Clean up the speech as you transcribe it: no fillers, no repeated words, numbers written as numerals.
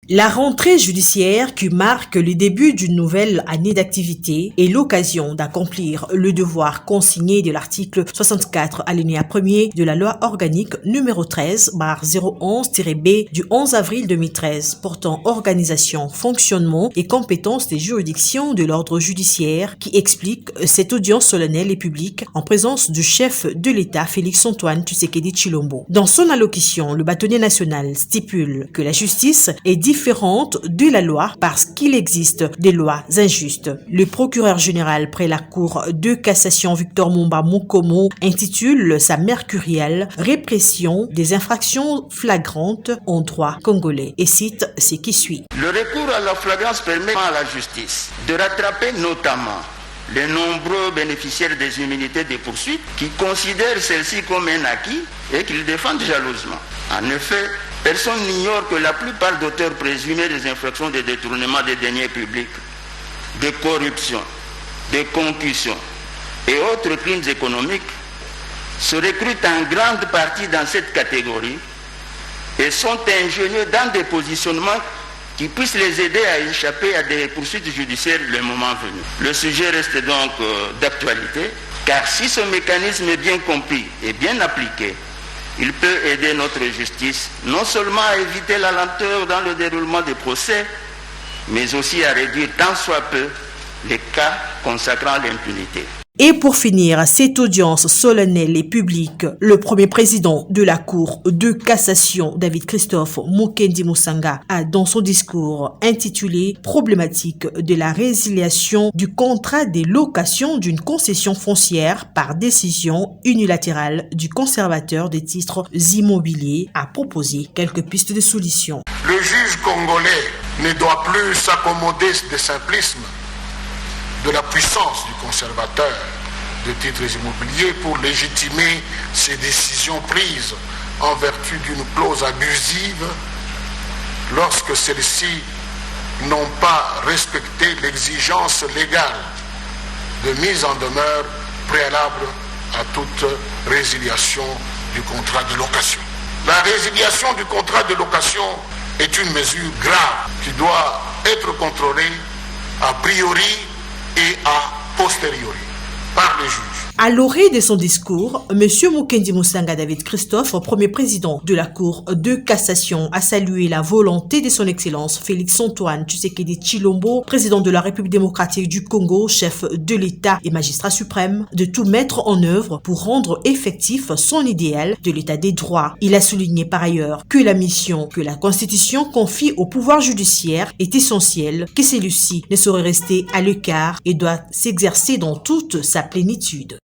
La rentrée judiciaire qui marque le début d'une nouvelle année d'activité est l'occasion d'accomplir le devoir consigné de l'article 64 alinéa 1er de la loi organique numéro 13/011-B du 11 avril 2013 portant organisation, fonctionnement et compétences des juridictions de l'ordre judiciaire qui explique cette audience solennelle et publique en présence du chef de l'État Félix-Antoine Tshisekedi Tshilombo. Dans son allocution, le bâtonnier national stipule que la justice est différente de la loi parce qu'il existe des lois injustes. Le procureur général près la Cour de cassation Victor Mumba Mukomo intitule sa mercurielle « Répression des infractions flagrantes en droit congolais » et cite ce qui suit. Le recours à la flagrance permet à la justice de rattraper notamment les nombreux bénéficiaires des immunités de poursuite qui considèrent celles-ci comme un acquis et qui le défendent jalousement. En effet, personne n'ignore que la plupart d'auteurs présumés des infractions de détournement des deniers publics, de corruption, de concussion et autres crimes économiques se recrutent en grande partie dans cette catégorie et sont ingénieux dans des positionnements qui puissent les aider à échapper à des poursuites judiciaires le moment venu. Le sujet reste donc d'actualité, car si ce mécanisme est bien compris et bien appliqué, il peut aider notre justice non seulement à éviter la lenteur dans le déroulement des procès, mais aussi à réduire tant soit peu les cas consacrant l'impunité. Et pour finir cette audience solennelle et publique, le premier président de la Cour de cassation, David Christophe Mukendi Musanga, a dans son discours intitulé « Problématique de la résiliation du contrat de location d'une concession foncière par décision unilatérale du conservateur des titres immobiliers » a proposé quelques pistes de solutions. Le juge congolais ne doit plus s'accommoder de simplisme, de la puissance du conservateur de titres immobiliers pour légitimer ses décisions prises en vertu d'une clause abusive lorsque celles-ci n'ont pas respecté l'exigence légale de mise en demeure préalable à toute résiliation du contrat de location. La résiliation du contrat de location est une mesure grave qui doit être contrôlée a priori et a posteriori par le juge. À l'orée de son discours, M. Mukendi Musanga David Christophe, premier président de la Cour de cassation, a salué la volonté de son Excellence Félix-Antoine Tshisekedi Tshilombo, président de la République démocratique du Congo, chef de l'État et magistrat suprême, de tout mettre en œuvre pour rendre effectif son idéal de l'État des droits. Il a souligné par ailleurs que la mission que la Constitution confie au pouvoir judiciaire est essentielle, que celui-ci ne saurait rester à l'écart et doit s'exercer dans toute sa plénitude.